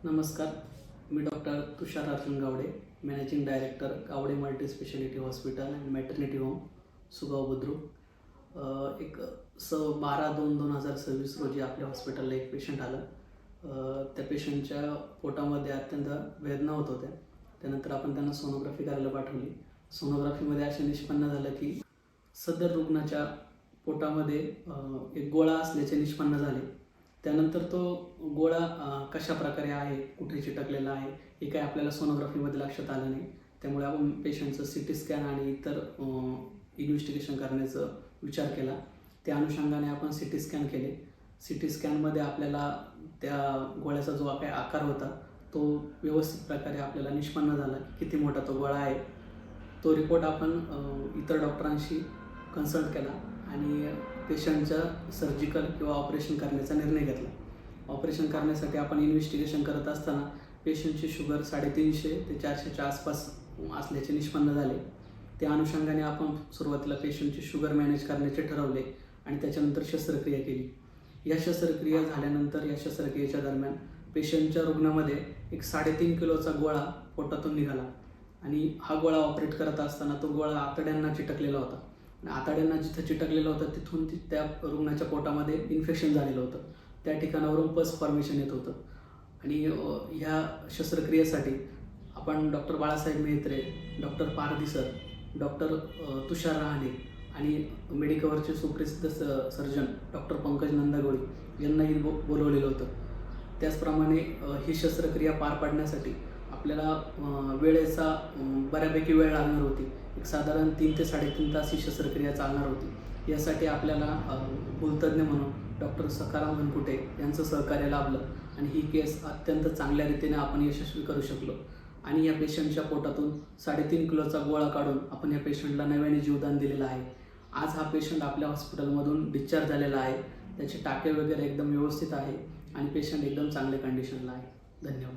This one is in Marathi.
नमस्कार, मी doctor Tushar Arjun Gawade, managing director Gawade multi speciality hospital and maternity home, Sugaon Budruk. 12/2/2026 रोजी आपल्या हॉस्पिटलला एक पेशंट आलं. त्या पेशंटच्या पोटामध्ये अत्यंत वेदना होत होत्या. त्यानंतर आपण त्यांना सोनोग्राफी करायला पाठवली. सोनोग्राफीमध्ये असे निष्पन्न झालं की सदर रुग्णाच्या पोटामध्ये एक गोळा असल्याचे निष्पन्न झाले. त्यानंतर तो गोळा कशा प्रकारे आहे, कुठे चिटकलेला आहे, हे काय आपल्याला सोनोग्राफीमध्ये लक्षात आलं नाही. त्यामुळे आपण पेशंटचं CT स्कॅन आणि इतर इन्व्हेस्टिगेशन करण्याचा विचार केला. त्या अनुषंगाने आपण CT स्कॅन केले. CT स्कॅनमध्ये आपल्याला त्या गोळ्याचा जो काही आकार होता तो व्यवस्थित प्रकारे आपल्याला निष्पन्न झाला की किती मोठा तो गोळा आहे. तो रिपोर्ट आपण इतर डॉक्टरांशी कन्सल्ट केला आणि पेशंटच्या सर्जिकल किंवा ऑपरेशन करण्याचा निर्णय घेतला. ऑपरेशन करण्यासाठी आपण इन्व्हेस्टिगेशन करत असताना पेशंटची शुगर 350 ते 400च्या आसपास असल्याचे निष्पन्न झाले. त्या अनुषंगाने आपण सुरुवातीला पेशंटची शुगर मॅनेज करण्याचे ठरवले आणि त्याच्यानंतर शस्त्रक्रिया केली. या शस्त्रक्रिया झाल्यानंतर या शस्त्रक्रियेच्या दरम्यान पेशंटच्या रुग्णामध्ये एक 3.5 किलोचा गोळा पोटातून निघाला आणि हा गोळा ऑपरेट करत असताना तो गोळा आतड्यांना चिटकलेला होता. आतड्यांना जिथं चिटकलेलं होतं तिथून त्या रुग्णाच्या पोटामध्ये इन्फेक्शन झालेलं होतं. त्या ठिकाणावरून पस फॉर्मेशन येत होतं आणि ह्या शस्त्रक्रियेसाठी आपण डॉक्टर बाळासाहेब मेहत्रे, डॉक्टर पारधी सर, डॉक्टर तुषार रहाणे आणि मेडिकवरचे सुप्रसिद्ध सर्जन डॉक्टर पंकज नंदागोळी यांनाही बोलवलेलं होतं. त्याचप्रमाणे ही शस्त्रक्रिया पार पाडण्यासाठी आपल्याला वेळेचा बऱ्यापैकी वेळ लागणार होती. एक साधारण 3 ते 3.5 तास ही शस्त्रक्रिया चालणार होती. यासाठी आपल्याला भूलतज्ञ म्हणून डॉक्टर सखाराम घनकुटे यांचं सहकार्य लाभलं आणि ही केस अत्यंत चांगल्या रीतीने आपण यशस्वी करू शकलो आणि या पेशंटच्या पोटातून 3.5 किलोचा गोळा काढून आपण या पेशंटला नव्याने जीवदान दिलेलं आहे. आज हा पेशंट आपल्या हॉस्पिटलमधून डिस्चार्ज झालेला आहे. त्याचे टाके वगैरे एकदम व्यवस्थित आहे आणि पेशंट एकदम चांगल्या कंडिशनला आहे. धन्यवाद.